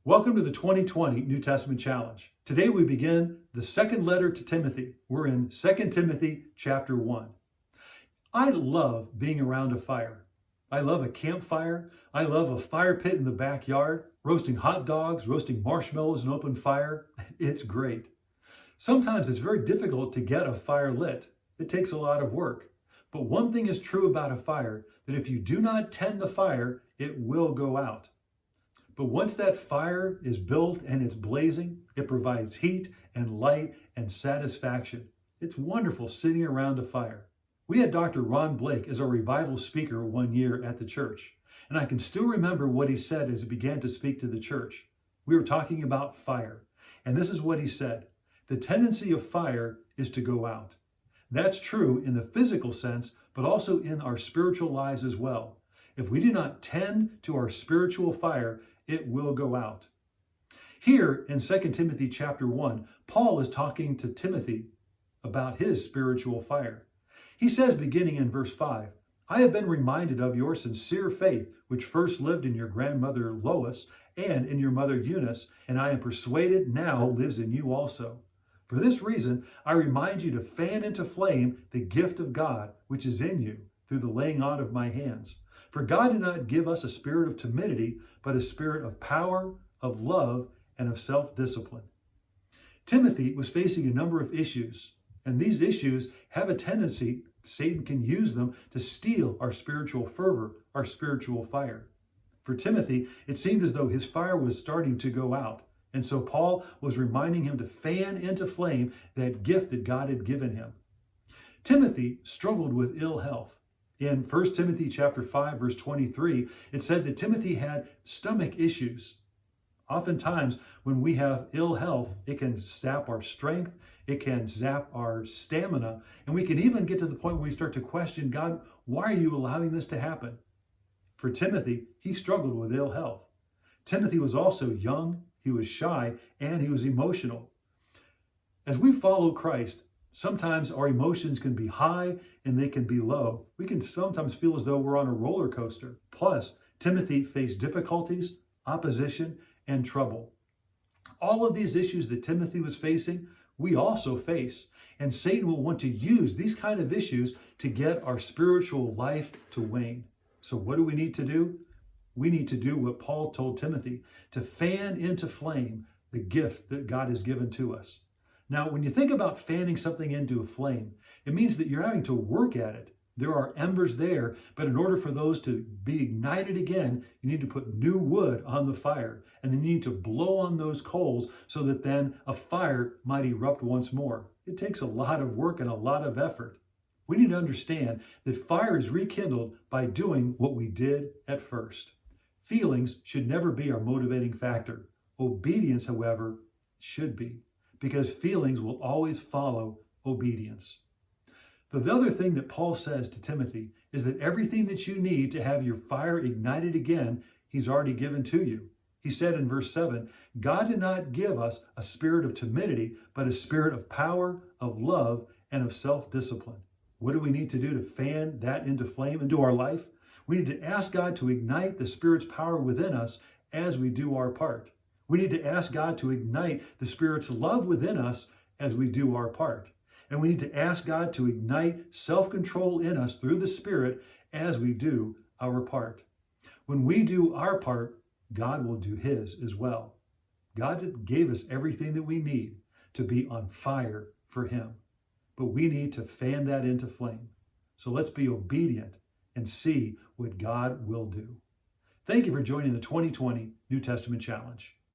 Welcome to the 2020 New Testament Challenge. Today we begin the second letter to Timothy. We're in 2 Timothy chapter 1. I love being around a fire. I love a campfire. I love a fire pit in the backyard, roasting hot dogs, roasting marshmallows in open fire. It's great. Sometimes it's very difficult to get a fire lit. It takes a lot of work. But one thing is true about a fire, that if you do not tend the fire, it will go out. But once that fire is built and it's blazing, it provides heat and light and satisfaction. It's wonderful sitting around a fire. We had Dr. Ron Blake as our revival speaker one year at the church, and I can still remember what he said as he began to speak to the church. We were talking about fire, and this is what he said: the tendency of fire is to go out. That's true in the physical sense, but also in our spiritual lives as well. If we do not tend to our spiritual fire, it will go out. Here in 2 Timothy chapter 1, Paul is talking to Timothy about his spiritual fire. He says, beginning in verse 5, I have been reminded of your sincere faith, which first lived in your grandmother Lois and in your mother Eunice, and I am persuaded now lives in you also. For this reason, I remind you to fan into flame the gift of God, which is in you, through the laying on of my hands. For God did not give us a spirit of timidity, but a spirit of power, of love, and of self-discipline. Timothy was facing a number of issues, and these issues have a tendency, Satan can use them to steal our spiritual fervor, our spiritual fire. For Timothy, it seemed as though his fire was starting to go out, and so Paul was reminding him to fan into flame that gift that God had given him. Timothy struggled with ill health. In 1 Timothy chapter 5, verse 23, it said that Timothy had stomach issues. Oftentimes, when we have ill health, it can sap our strength, it can zap our stamina, and we can even get to the point where we start to question, God, why are you allowing this to happen? For Timothy, he struggled with ill health. Timothy was also young, he was shy, and he was emotional. As we follow Christ, sometimes our emotions can be high and they can be low. We can sometimes feel as though we're on a roller coaster. Plus, Timothy faced difficulties, opposition, and trouble. All of these issues that Timothy was facing, we also face. And Satan will want to use these kind of issues to get our spiritual life to wane. So what do we need to do? We need to do what Paul told Timothy, to fan into flame the gift that God has given to us. Now, when you think about fanning something into a flame, it means that you're having to work at it. There are embers there, but in order for those to be ignited again, you need to put new wood on the fire, and then you need to blow on those coals so that then a fire might erupt once more. It takes a lot of work and a lot of effort. We need to understand that fire is rekindled by doing what we did at first. Feelings should never be our motivating factor. Obedience, however, should be, because feelings will always follow obedience. The other thing that Paul says to Timothy is that everything that you need to have your fire ignited again, he's already given to you. He said in verse 7, God did not give us a spirit of timidity, but a spirit of power, of love, and of self-discipline. What do we need to do to fan that into flame into our life? We need to ask God to ignite the Spirit's power within us as we do our part. We need to ask God to ignite the Spirit's love within us as we do our part. And we need to ask God to ignite self-control in us through the Spirit as we do our part. When we do our part, God will do His as well. God gave us everything that we need to be on fire for Him. But we need to fan that into flame. So let's be obedient and see what God will do. Thank you for joining the 2020 New Testament Challenge.